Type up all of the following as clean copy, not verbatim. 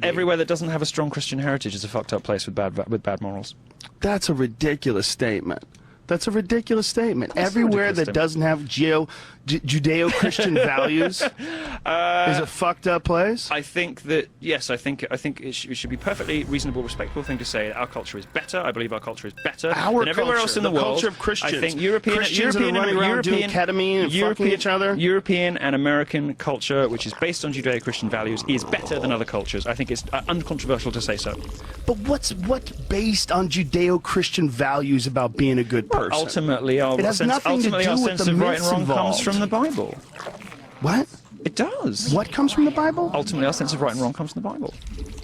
everywhere that doesn't have a strong Christian heritage is a fucked up place with bad morals. That's a ridiculous statement. That's a ridiculous statement. Everywhere that doesn't have Judeo-Christian values is a fucked up place. I think that, yes, I think it should be perfectly reasonable, respectable thing to say that our culture is better. I believe our culture is better than everywhere else in the world. Culture of Christians. I think Christians are running around doing ketamine and fucking each other. European and American culture, which is based on Judeo-Christian values, is better than other cultures. I think it's uncontroversial to say so. But what's based on Judeo-Christian values about being a good person? Ultimately, our sense of right and wrong comes from the Bible. What? It does. What comes from the Bible? Ultimately, our sense of right and wrong comes from the Bible.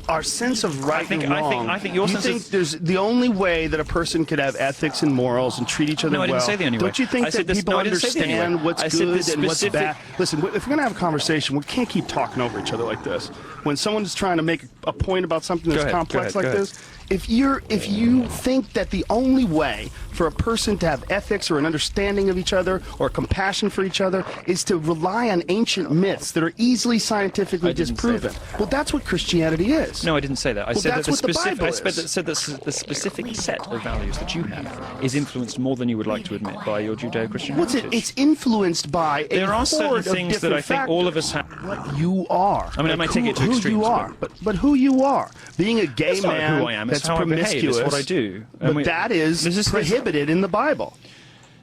Our sense of right and wrong. I think your sense think there's the only way that a person could have ethics and morals and treat each other well. No, I didn't say the only way. Don't you think that people understand what's good and what's bad? Listen, if we're going to have a conversation, we can't keep talking over each other like this. When someone's trying to make a point about something that's complex like this, if you think that the only way for a person to have ethics or an understanding of each other or compassion for each other is to rely on ancient myths that are easily scientifically disproven, well, that's what Christianity is. No, I didn't say that. I said that the specific set of values that you have is influenced more than you would like to admit by your Judeo-Christian heritage. It's influenced by there are certain things that I think all of us have. What you are. I mean, I might take it to extremes. Who you are, but who you are. Being a gay man who I am. that's how promiscuous. I behave. It's what I do. But that is prohibited in the Bible.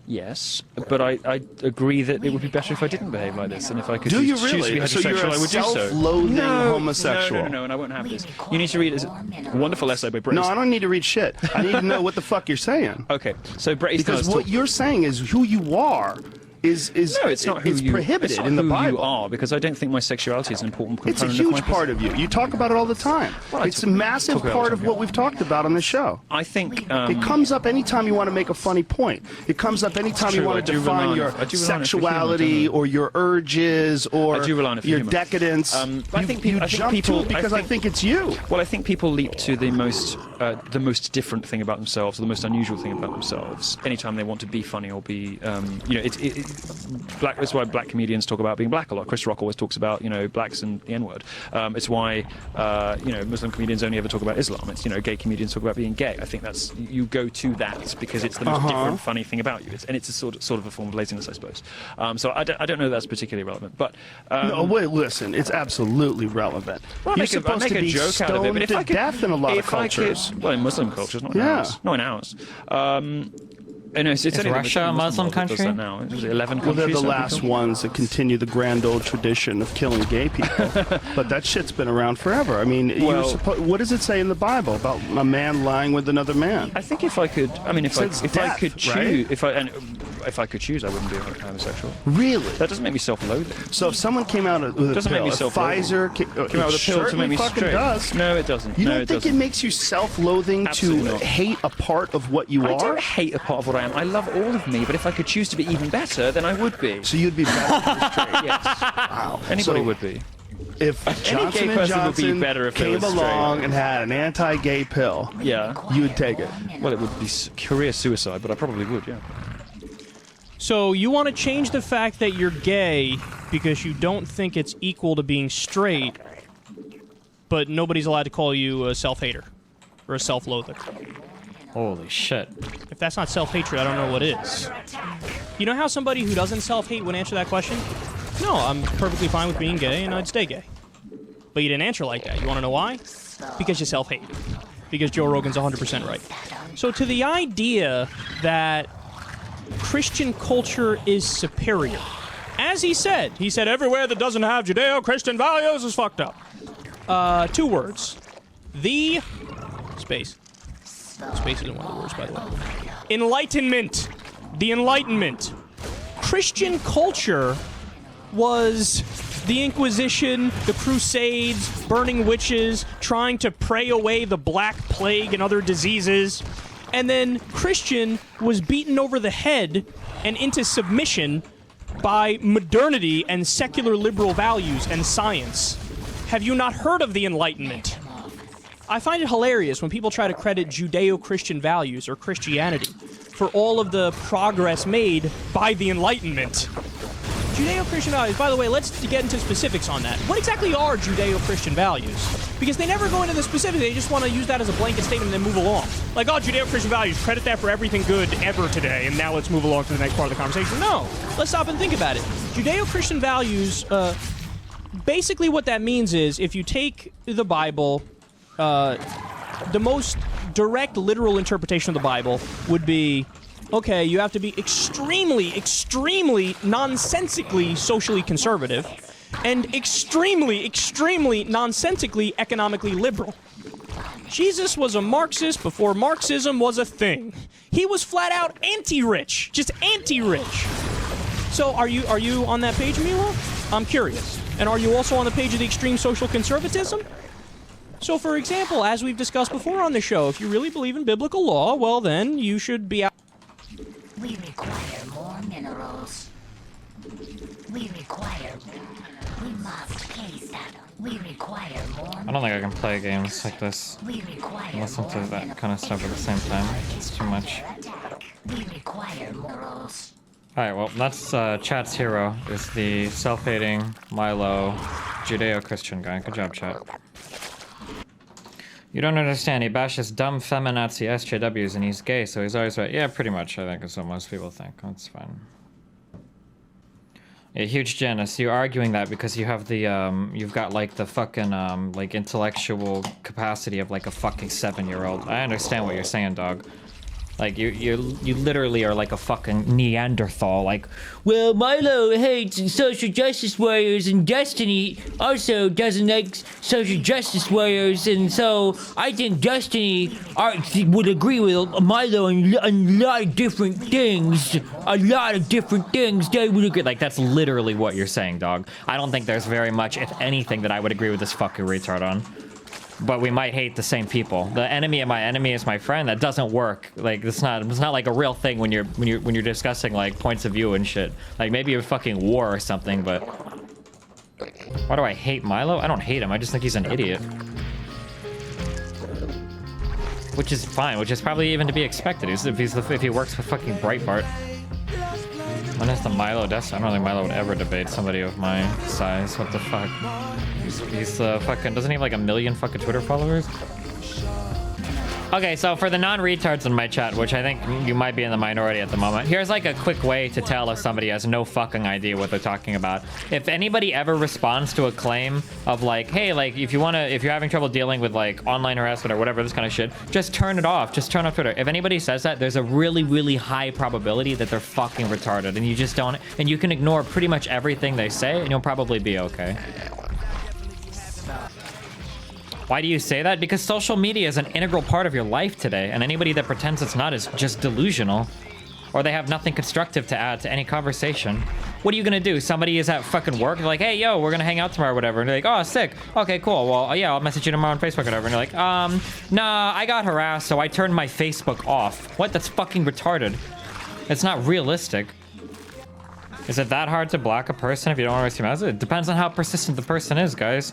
Yes, but I agree that it would be better if I didn't behave like this, and if I could choose to be heterosexual, so you're a I would do so. Self-loathing homosexual. No, and I won't have this. You need to read a wonderful essay by Bret. No, I don't need to read shit. I need to know what the fuck you're saying. Okay, so Bret. Because what you're saying is who you are. It's not who it's prohibited in the Bible. You are, because I don't think my sexuality is an important component of my It's a huge part of you. You talk about it all the time. Well, it's a massive part of what we've talked about on the show. I think it comes up anytime you want to make a funny point. It comes up anytime you want to define your sexuality or your urges or your decadence. I think it's you. Well, I think people leap to the most different thing about themselves, or the most unusual thing about themselves, anytime they want to be funny or be, that's why black comedians talk about being black a lot. Chris Rock always talks about, blacks and the N-word. It's why, Muslim comedians only ever talk about Islam. It's, gay comedians talk about being gay. I think you go to that because it's the most different, funny thing about you. And it's a sort of a form of laziness, I suppose. So I don't know that's particularly relevant. But no, wait, listen, it's absolutely relevant. Well, You're supposed to be stoned to death in a lot of cultures. Well, in Muslim cultures, not in ours. Not in ours. Is Russia a Muslim country? Now. It was 11 countries. Well, they're the last ones that continue the grand old tradition of killing gay people. But that shit's been around forever. I mean, what does it say in the Bible about a man lying with another man? I think if I could choose, I wouldn't be homosexual. Really? That doesn't make me self-loathing. So if someone came out with a pill, Pfizer came out with a pill to make me straight. Does. No, it doesn't. You don't think it makes you self-loathing to hate a part of what you are? I don't hate a part of what I am. I love all of me, but if I could choose to be even better, then I would be. So you'd be better straight? Yes. Wow. Anybody would be. If Johnson & Johnson came along and had an anti-gay pill, you would take it. Well, it would be career suicide, but I probably would, yeah. So you want to change the fact that you're gay because you don't think it's equal to being straight, but nobody's allowed to call you a self-hater or a self-loather. Holy shit. If that's not self-hatred, I don't know what is. You know how somebody who doesn't self-hate would answer that question? No, I'm perfectly fine with being gay, and I'd stay gay. But you didn't answer like that. You want to know why? Because you self-hate. Because Joe Rogan's 100% right. So to the idea that Christian culture is superior, as he said everywhere that doesn't have Judeo-Christian values is fucked up. 2 words. The space. Space isn't one of the words, by the way. Enlightenment. The Enlightenment. Christian culture was the Inquisition, the Crusades, burning witches, trying to pray away the Black Plague and other diseases. And then Christian was beaten over the head and into submission by modernity and secular liberal values and science. Have you not heard of the Enlightenment? I find it hilarious when people try to credit Judeo-Christian values or Christianity for all of the progress made by the Enlightenment. Judeo-Christian values. By the way, let's get into specifics on that. What exactly are Judeo-Christian values? Because they never go into the specifics. They just want to use that as a blanket statement and then move along. Like, oh, Judeo-Christian values, credit that for everything good ever today, and now let's move along to the next part of the conversation. No, let's stop and think about it. Judeo-Christian values, basically what that means is if you take the Bible, the most direct literal interpretation of the Bible would be, okay, you have to be extremely, extremely nonsensically socially conservative and extremely, extremely nonsensically economically liberal. Jesus was a Marxist before Marxism was a thing. He was flat out anti-rich, just anti-rich. So are you on that page, Milo? I'm curious. And are you also on the page of the extreme social conservatism? So, for example, as we've discussed before on the show, if you really believe in biblical law, well, then you should be out. We require more minerals. We must place that. We require more. I don't think I can play games like this. We require and listen to that kind of stuff at the same time. It's too much. We require minerals. Alright, well, that's chat's hero, is the self-hating Milo Judeo-Christian guy. Good job, chat. You don't understand, he bashes dumb feminazi SJWs and he's gay, so he's always right. Yeah, pretty much, I think, is what most people think. That's fine. Yeah, huge Janice, you're arguing that because you have the, you've got, like, the fucking, like, intellectual capacity of, like, a fucking 7-year-old. I understand what you're saying, dog. Like, you literally are like a fucking Neanderthal. Like, well, Milo hates social justice warriors, and Destiny also doesn't like social justice warriors, and so I think Destiny would agree with Milo on a lot of different things. A lot of different things they would agree. Like, that's literally what you're saying, dog. I don't think there's very much, if anything, that I would agree with this fucking retard on. But we might hate the same people. The enemy of my enemy is my friend. That doesn't work. Like, it's not like a real thing when you're discussing like points of view and shit. Like maybe a fucking war or something, but why do I hate Milo? I don't hate him. I just think he's an idiot. Which is fine, which is probably even to be expected. If he works for fucking Breitbart. When is the Milo death? I don't think Milo would ever debate somebody of my size. What the fuck? He's fucking, doesn't he have like 1 million fucking Twitter followers? Okay, so for the non-retards in my chat, which I think you might be in the minority at the moment, here's like a quick way to tell if somebody has no fucking idea what they're talking about. If anybody ever responds to a claim of like, hey, like if you're having trouble dealing with like online harassment or whatever, this kind of shit, just turn it off. Just turn off Twitter. If anybody says that, there's a really, really high probability that they're fucking retarded, and you just don't, and you can ignore pretty much everything they say and you'll probably be okay. Why do you say that? Because social media is an integral part of your life today, and anybody that pretends it's not is just delusional. Or they have nothing constructive to add to any conversation. What are you gonna do? Somebody is at fucking work, they're like, hey, yo, we're gonna hang out tomorrow or whatever. And they're like, oh, sick. Okay, cool. Well, yeah, I'll message you tomorrow on Facebook or whatever. And you're like, nah, I got harassed, so I turned my Facebook off. What? That's fucking retarded. It's not realistic. Is it that hard to block a person if you don't want to waste your message? It depends on how persistent the person is, guys.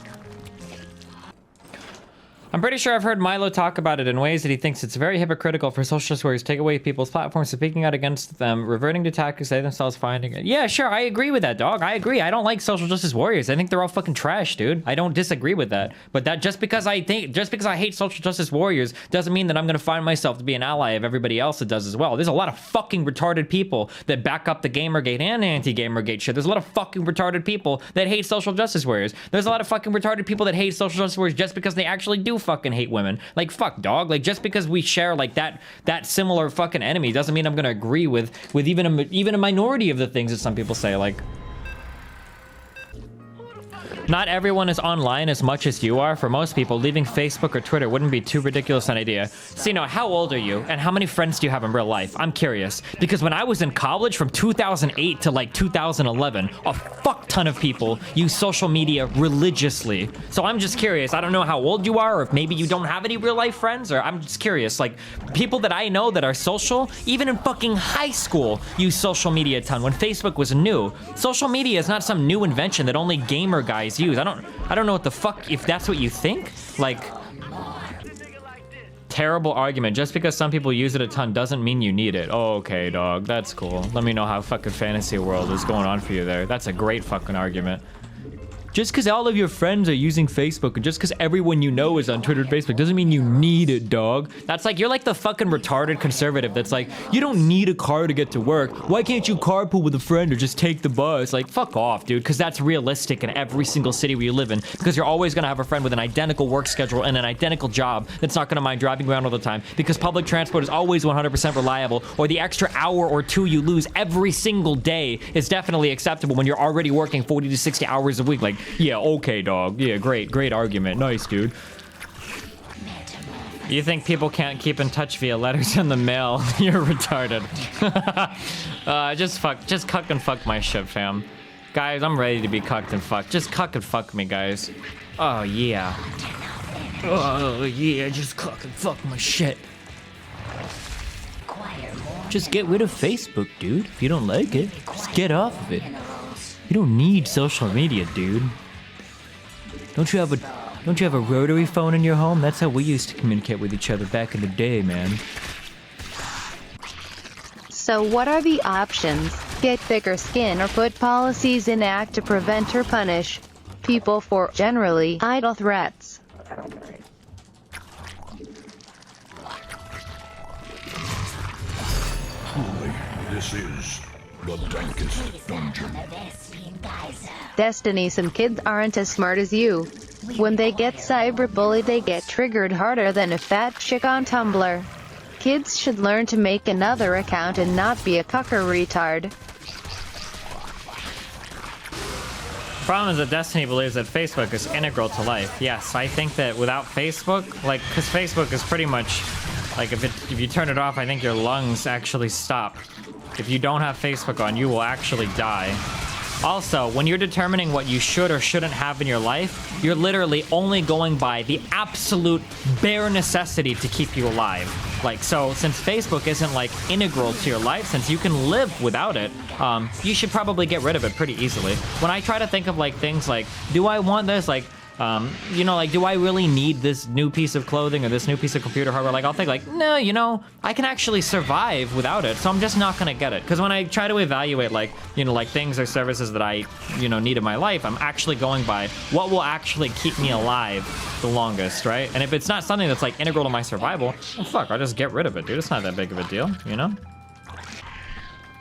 I'm pretty sure I've heard Milo talk about it in ways that he thinks it's very hypocritical for socialist warriors to take away people's platforms, speaking out against them, reverting to tactics they themselves finding it. Yeah, sure, I agree with that, dog. I agree. I don't like social justice warriors. I think they're all fucking trash, dude. I don't disagree with that. But that just because I hate social justice warriors doesn't mean that I'm gonna find myself to be an ally of everybody else that does as well. There's a lot of fucking retarded people that back up the Gamergate and anti-Gamergate shit. There's a lot of fucking retarded people that hate social justice warriors. There's a lot of fucking retarded people that hate social justice warriors just because they actually do fucking hate women. Like, fuck, dog. Like, just because we share like that similar fucking enemy doesn't mean I'm gonna agree with even a minority of the things that some people say. Like, not everyone is online as much as you are. For most people, leaving Facebook or Twitter wouldn't be too ridiculous an idea. So, you know, how old are you and how many friends do you have in real life? I'm curious, because when I was in college from 2008 to like 2011, a fuck ton of people use social media religiously. So I'm just curious. I don't know how old you are, or if maybe you don't have any real life friends, or I'm just curious. Like, people that I know that are social, even in fucking high school, use social media a ton when Facebook was new. Social media is not some new invention that only gamer guys use. I don't know what the fuck, if that's what you think. Like, terrible argument. Just because some people use it a ton doesn't mean you need it. Oh, okay, dog. That's cool. Let me know how fucking fantasy world is going on for you there. That's a great fucking argument. Just because all of your friends are using Facebook, and just because everyone you know is on Twitter and Facebook, doesn't mean you need it, dog. That's like, you're like the fucking retarded conservative that's like, you don't need a car to get to work. Why can't you carpool with a friend or just take the bus? Like, fuck off, dude, because that's realistic in every single city where you live in, because you're always going to have a friend with an identical work schedule and an identical job that's not going to mind driving around all the time, because public transport is always 100% reliable, or the extra hour or two you lose every single day is definitely acceptable when you're already working 40 to 60 hours a week. Like, yeah, okay, dog. Yeah, great argument. Nice, dude. You think people can't keep in touch via letters in the mail? You're retarded. Just cuck and fuck my shit, fam. Guys, I'm ready to be cucked and fucked. Just cuck and fuck me, guys. Oh, yeah. Oh, yeah, just cuck and fuck my shit. Just get rid of Facebook, dude. If you don't like it, just get off of it. You don't need social media, dude. Don't you have a rotary phone in your home? That's how we used to communicate with each other back in the day, man. So what are the options? Get thicker skin or put policies in act to prevent or punish people for generally idle threats. Truly, this is the dankest dungeon. Destiny, some kids aren't as smart as you. When they get cyberbullied, they get triggered harder than a fat chick on Tumblr. Kids should learn to make another account and not be a cucker retard. Problem is that Destiny believes that Facebook is integral to life. Yes, I think that without Facebook, like, because Facebook is pretty much, like, if you turn it off, I think your lungs actually stop. If you don't have Facebook on, you will actually die. Also, when you're determining what you should or shouldn't have in your life, you're literally only going by the absolute bare necessity to keep you alive. Like, so since Facebook isn't like integral to your life, since you can live without it, you should probably get rid of it pretty easily. When I try to think of like things like, do I want this? Like, you know, like, do I really need this new piece of clothing or this new piece of computer hardware? Like, I'll think like, no, you know, I can actually survive without it, so I'm just not gonna get it. Because when I try to evaluate, like, you know, like things or services that I, you know, need in my life, I'm actually going by what will actually keep me alive the longest, right? And if it's not something that's like integral to my survival, well, fuck, I'll just get rid of it, dude. It's not that big of a deal, you know?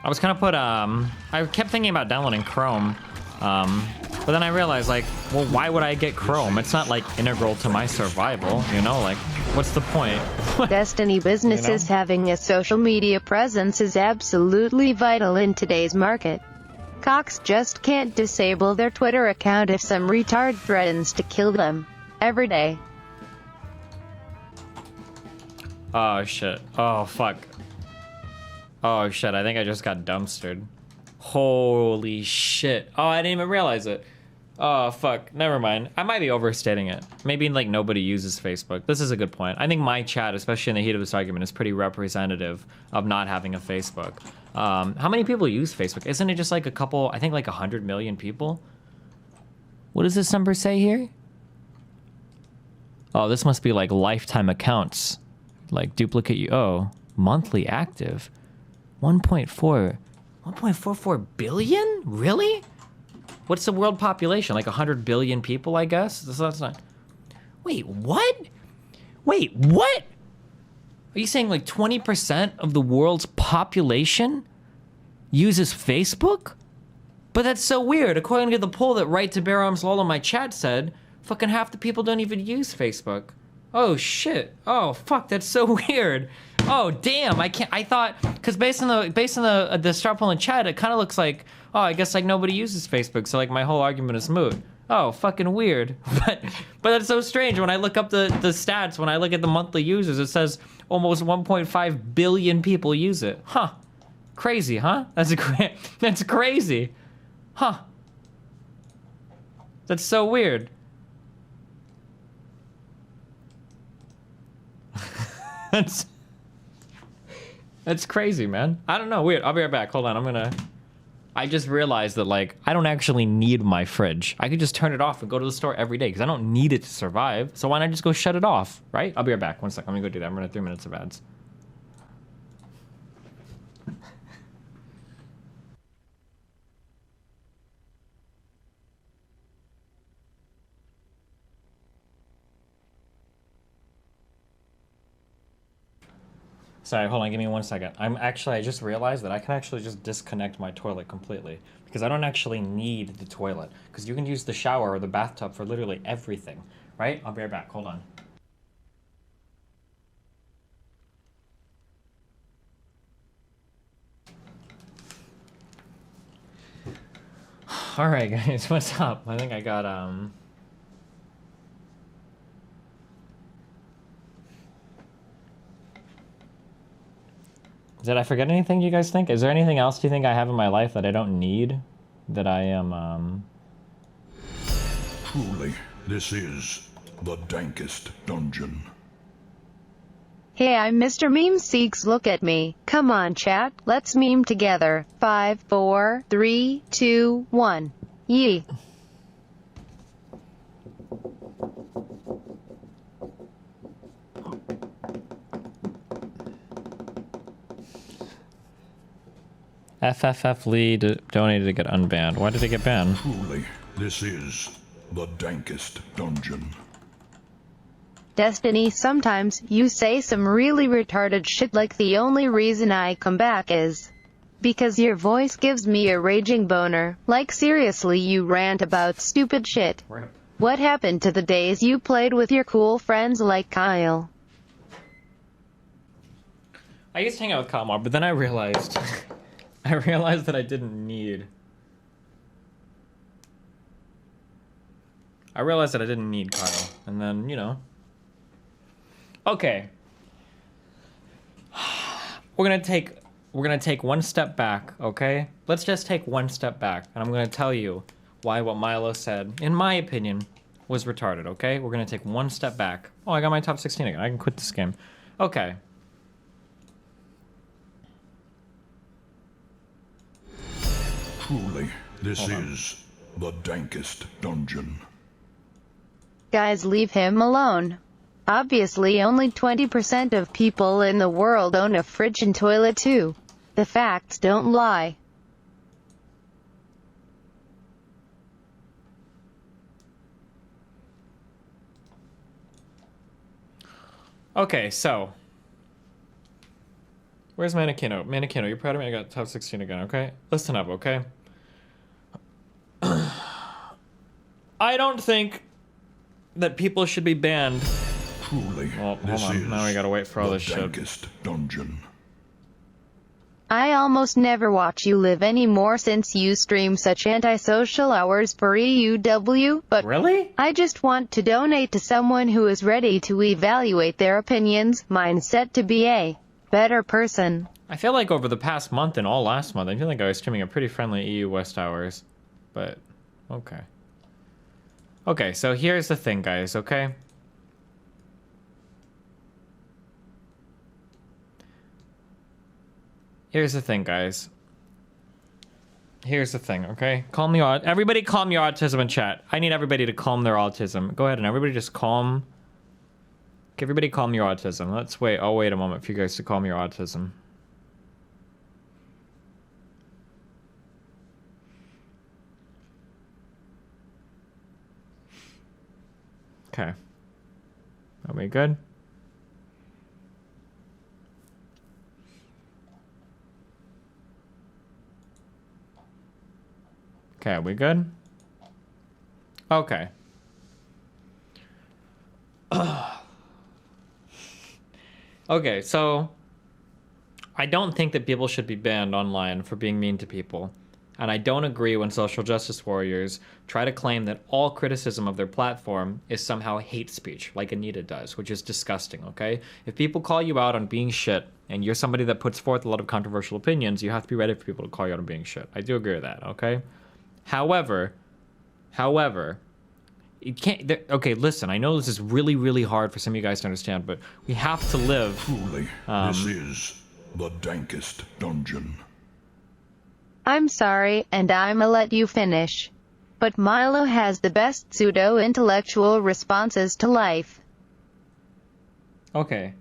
I was gonna put, I kept thinking about downloading Chrome, but then I realized, like, well, why would I get Chrome? It's not, like, integral to my survival, you know? Like, what's the point? Destiny businesses, you know? Having a social media presence is absolutely vital in today's market. Cocks just can't disable their Twitter account if some retard threatens to kill them. Every day. Oh, shit. Oh, fuck. Oh, shit. I think I just got dumpstered. Holy shit. Oh, I didn't even realize it. Oh, fuck. Never mind. I might be overstating it. Maybe, like, nobody uses Facebook. This is a good point. I think my chat, especially in the heat of this argument, is pretty representative of not having a Facebook. How many people use Facebook? Isn't it just, like, a couple, I think, like, 100 million people? What does this number say here? Oh, this must be, like, lifetime accounts. Like, duplicate you. Oh, monthly active. 1.44 billion? Really? What's the world population? Like 100 billion people, I guess? That's not... Wait, what? Wait, what? Are you saying like 20% of the world's population uses Facebook? But that's so weird. According to the poll that Right to Bear Arms Lol in my chat said, fucking half the people don't even use Facebook. Oh, shit. Oh, fuck, that's so weird. Oh, damn, I thought, because based on the star poll in chat, it kind of looks like, oh, I guess like nobody uses Facebook, so like my whole argument is moot. Oh, fucking weird. But that's so strange. When I look up the stats, when I look at the monthly users, it says almost 1.5 billion people use it. Huh. Crazy, huh? That's crazy. Huh. That's so weird. That's crazy, man. I don't know. Weird. I'll be right back. Hold on. I'm gonna I just realized that, like, I don't actually need my fridge. I could just turn it off and go to the store every day because I don't need it to survive. So why not just go shut it off, right? I'll be right back. 1 second. Let me go do that. I'm running 3 minutes of ads. Sorry, hold on, give me 1 second. I just realized that I can actually just disconnect my toilet completely because I don't actually need the toilet because you can use the shower or the bathtub for literally everything, right? I'll be right back, hold on. All right, guys, what's up? I think I got, Did I forget anything, you guys think? Is there anything else you think I have in my life that I don't need? That I am, Truly, this is the dankest dungeon. Hey, I'm Mr. Meme Seeks. Look at me. Come on, chat. Let's meme together. 5, 4, 3, 2, 1. Yee. FFF Lee donated to get unbanned. Why did it get banned? Truly, this is the dankest dungeon. Destiny, sometimes you say some really retarded shit like the only reason I come back is because your voice gives me a raging boner. Like seriously, you rant about stupid shit. Rip. What happened to the days you played with your cool friends like Kyle? I used to hang out with Kyle more, but then I realized that I didn't need. I realized that I didn't need Kyle, and then, you know. Okay. We're gonna take 1 step back, okay? Let's just take 1 step back, and I'm gonna tell you why what Milo said, in my opinion, was retarded, okay? We're gonna take 1 step back. Oh, I got my top 16 again. I can quit this game. Okay. Truly, this is the dankest dungeon. Guys, leave him alone. Obviously, only 20% of people in the world own a fridge and toilet too. The facts don't lie. Okay, so. Where's Manakino? Manakino, you're proud of me? I got top 16 again, okay? Listen up, okay? I don't think that people should be banned. Truly, well, hold on. Now we gotta wait for all this shit. Dankest dungeon. I almost never watch you live anymore since you stream such antisocial hours for EUW, but really? I just want to donate to someone who is ready to evaluate their opinions. Mine's set to be a better person. I feel like over the past month and all last month, I feel like I was streaming a pretty friendly EU West hours. But, okay. Okay, so here's the thing, guys, okay? Here's the thing, guys. Here's the thing, okay? Calm your... Everybody calm your autism in chat. I need everybody to calm their autism. Go ahead and everybody just calm... Okay, everybody calm your autism. Let's wait. I'll wait a moment for you guys to calm your autism. Okay. Are we good? Okay, are we good? Okay. Okay, so I don't think that people should be banned online for being mean to people. And I don't agree when social justice warriors try to claim that all criticism of their platform is somehow hate speech, like Anita does, which is disgusting, okay? If people call you out on being shit, and you're somebody that puts forth a lot of controversial opinions, you have to be ready for people to call you out on being shit. I do agree with that, okay? However, it can't... Okay, listen, I know this is really, really hard for some of you guys to understand, but we have to live... Truly, this is the dankest dungeon. I'm sorry, and I'ma let you finish. But Milo has the best pseudo-intellectual responses to life. Okay.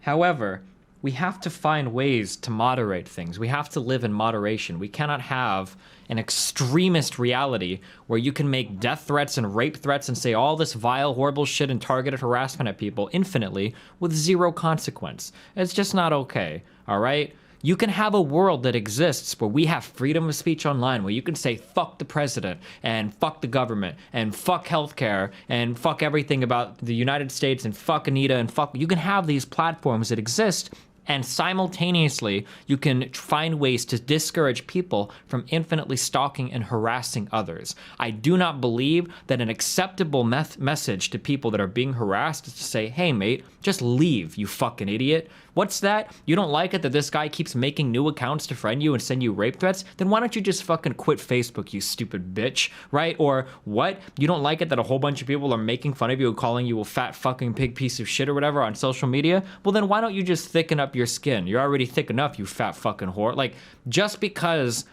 However, we have to find ways to moderate things. We have to live in moderation. We cannot have an extremist reality where you can make death threats and rape threats and say all this vile, horrible shit and targeted harassment at people infinitely with zero consequence. It's just not okay, all right? You can have a world that exists where we have freedom of speech online, where you can say fuck the president and fuck the government and fuck healthcare and fuck everything about the United States and fuck Anita and fuck. You can have these platforms that exist, and simultaneously you can find ways to discourage people from infinitely stalking and harassing others. I do not believe that an acceptable message to people that are being harassed is to say, hey mate, just leave, you fucking idiot. What's that? You don't like it that this guy keeps making new accounts to friend you and send you rape threats? Then why don't you just fucking quit Facebook, you stupid bitch, right? Or what? You don't like it that a whole bunch of people are making fun of you and calling you a fat fucking pig piece of shit or whatever on social media? Well, then why don't you just thicken up your skin? You're already thick enough, you fat fucking whore. Like, just because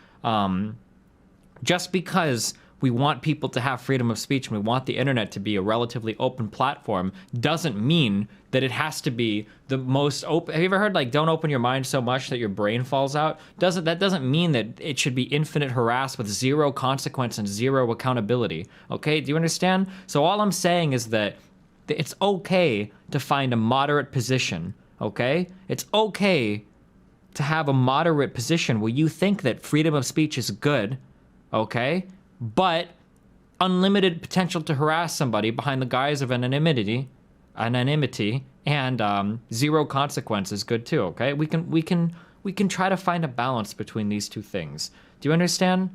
we want people to have freedom of speech and we want the internet to be a relatively open platform doesn't mean that it has to be the most open. Have you ever heard, like, don't open your mind so much that your brain falls out? That doesn't mean that it should be infinite harass with zero consequence and zero accountability. Okay, do you understand? So all I'm saying is that it's okay to find a moderate position, okay? It's okay to have a moderate position where you think that freedom of speech is good, okay? But unlimited potential to harass somebody behind the guise of anonymity and zero consequence is good too, okay? We can try to find a balance between these two things. Do you understand?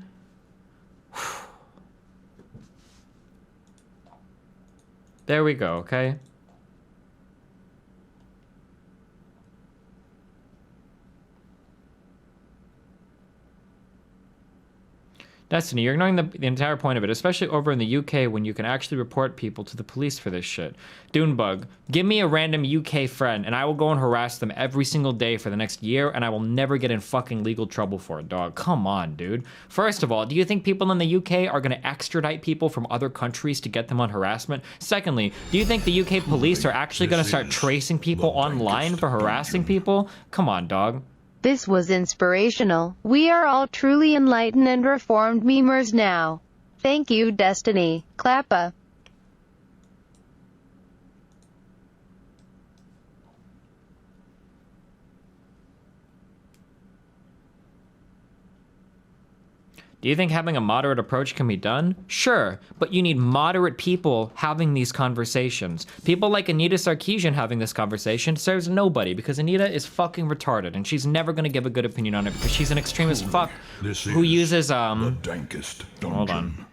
There we go, okay? Destiny, you're ignoring the entire point of it, especially over in the UK when you can actually report people to the police for this shit. Dunebug, give me a random UK friend and I will go and harass them every single day for the next year and I will never get in fucking legal trouble for it, dog. Come on, dude. First of all, do you think people in the UK are going to extradite people from other countries to get them on harassment? Secondly, do you think the UK police are actually going to start tracing people online for harassing people? Come on, dog. This was inspirational. We are all truly enlightened and reformed memers now. Thank you, Destiny. Clappa. Do you think having a moderate approach can be done? Sure, but you need moderate people having these conversations. People like Anita Sarkeesian having this conversation serves nobody because Anita is fucking retarded and she's never gonna give a good opinion on it because she's an extremist fuck who uses the dankest dungeon. Hold on.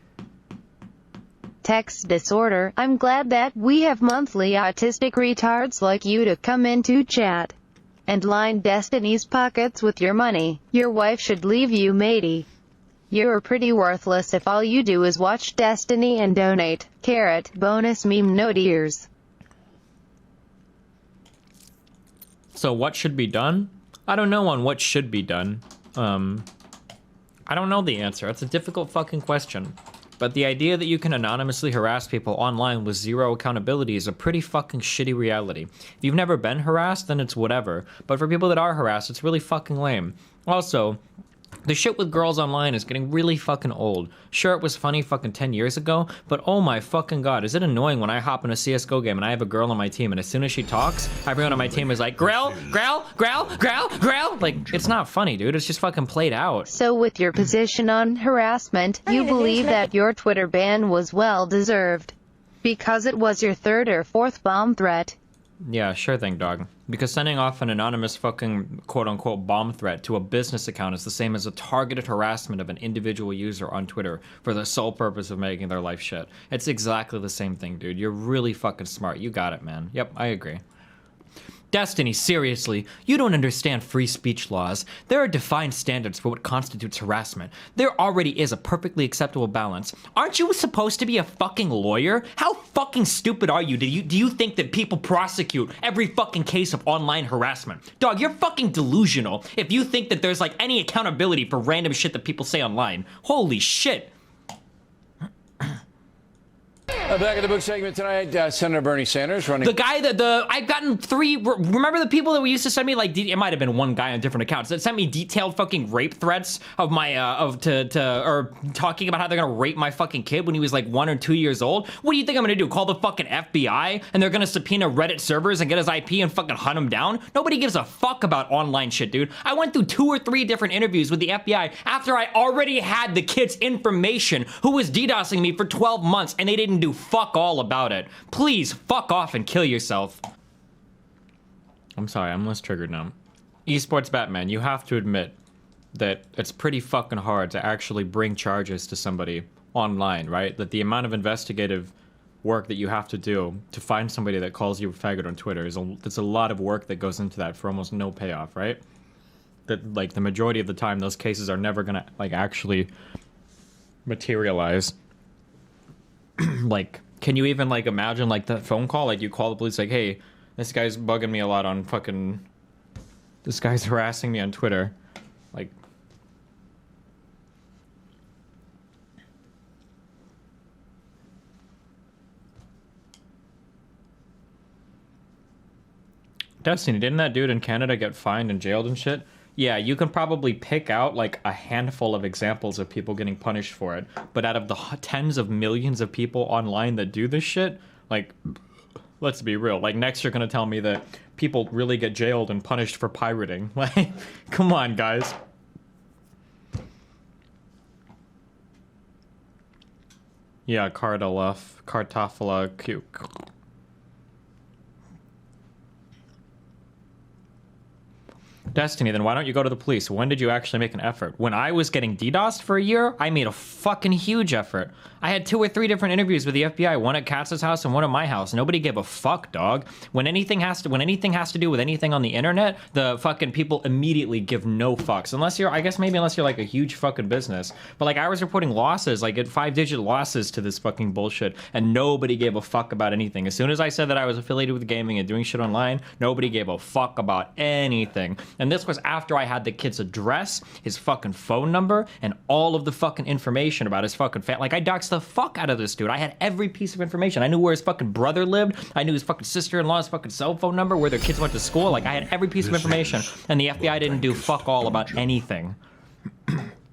Text disorder. I'm glad that we have monthly autistic retards like you to come into chat and line Destiny's pockets with your money. Your wife should leave you, matey. You're pretty worthless if all you do is watch Destiny and donate. Carrot, bonus meme note ears. So what should be done? I don't know on what should be done. I don't know the answer. It's a difficult fucking question. But the idea that you can anonymously harass people online with zero accountability is a pretty fucking shitty reality. If you've never been harassed, then it's whatever. But for people that are harassed, it's really fucking lame. Also, the shit with girls online is getting really fucking old. Sure, it was funny fucking 10 years ago, but oh my fucking god, is it annoying when I hop in a CSGO game and I have a girl on my team and as soon as she talks, everyone on my team is like, Grell, Grell, Grell, Grell, Grell. Like, it's not funny, dude. It's just fucking played out. So with your position on harassment, you believe that your Twitter ban was well deserved. Because it was your third or fourth bomb threat. Yeah, sure thing, dog. Because sending off an anonymous fucking quote-unquote bomb threat to a business account is the same as a targeted harassment of an individual user on Twitter for the sole purpose of making their life shit. It's exactly the same thing, dude. You're really fucking smart. You got it, man. Yep, I agree. Destiny, seriously, you don't understand free speech laws. There are defined standards for what constitutes harassment. There already is a perfectly acceptable balance. Aren't you supposed to be a fucking lawyer? How fucking stupid are you? Do you think that people prosecute every fucking case of online harassment? Dog, you're fucking delusional if you think that there's like any accountability for random shit that people say online. Holy shit. Back at the book segment tonight, Senator Bernie Sanders running. The guy that I've gotten 3. Remember the people that we used to send me like it might have been one guy on different accounts that sent me detailed fucking rape threats of my or talking about how they're gonna rape my fucking kid when he was like 1 or 2 years old. What do you think I'm gonna do? Call the fucking FBI and they're gonna subpoena Reddit servers and get his IP and fucking hunt him down? Nobody gives a fuck about online shit, dude. I went through 2 or 3 different interviews with the FBI after I already had the kid's information who was DDoSing me for 12 months and they didn't do fuck all about it. Please fuck off and kill yourself. I'm sorry, I'm less triggered now. Esports Batman, you have to admit that it's pretty fucking hard to actually bring charges to somebody online, right? That the amount of investigative work that you have to do to find somebody that calls you a faggot on Twitter there's a lot of work that goes into that for almost no payoff, right? That like the majority of the time those cases are never gonna like actually materialize. Like, can you even like imagine like the phone call? Like you call the police like, hey, this guy's bugging me a lot on fucking, this guy's harassing me on Twitter. Like, Destiny, didn't that dude in Canada get fined and jailed and shit? Yeah, you can probably pick out like a handful of examples of people getting punished for it. But out of the tens of millions of people online that do this shit, like, let's be real. Like, next you're gonna tell me that people really get jailed and punished for pirating. Like, come on, guys. Yeah, Kartoffela, cute. Destiny, then why don't you go to the police? When did you actually make an effort? When I was getting DDoSed for a year, I made a fucking huge effort. I had 2 or 3 different interviews with the FBI, one at Katz's house and one at my house. Nobody gave a fuck, dog. When anything has to do with anything on the internet, the fucking people immediately give no fucks. Unless you're, I guess maybe unless you're like a huge fucking business. But like I was reporting losses, like at 5-digit losses to this fucking bullshit, and nobody gave a fuck about anything. As soon as I said that I was affiliated with gaming and doing shit online, nobody gave a fuck about anything. And this was after I had the kid's address, his fucking phone number, and all of the fucking information about his fucking family. Like, I doxed the fuck out of this dude. I had every piece of information. I knew where his fucking brother lived. I knew his fucking sister-in-law's fucking cell phone number, where their kids went to school. Like, I had every piece of information, and the FBI didn't do fuck all about anything.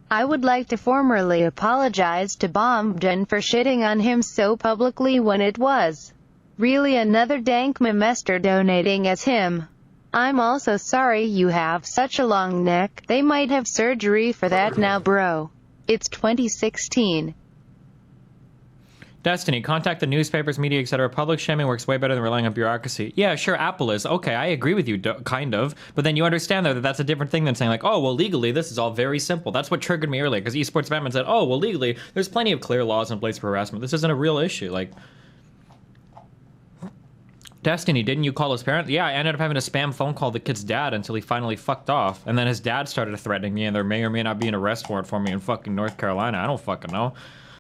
I would like to formally apologize to Bombden for shitting on him so publicly when it was really another dank memester donating as him. I'm also sorry you have such a long neck. They might have surgery for that now, bro. It's 2016. Destiny, contact the newspapers, media, etc. Public shaming works way better than relying on bureaucracy. Yeah, sure, Apple is. Okay, I agree with you, kind of. But then you understand, though, that that's a different thing than saying, like, oh, well, legally, this is all very simple. That's what triggered me earlier, because Esports Batman said, oh, well, legally, there's plenty of clear laws in place for harassment. This isn't a real issue. Like, Destiny, didn't you call his parents? Yeah, I ended up having a spam phone call the kid's dad until he finally fucked off. And then his dad started threatening me, and there may or may not be an arrest warrant for me in fucking North Carolina. I don't fucking know.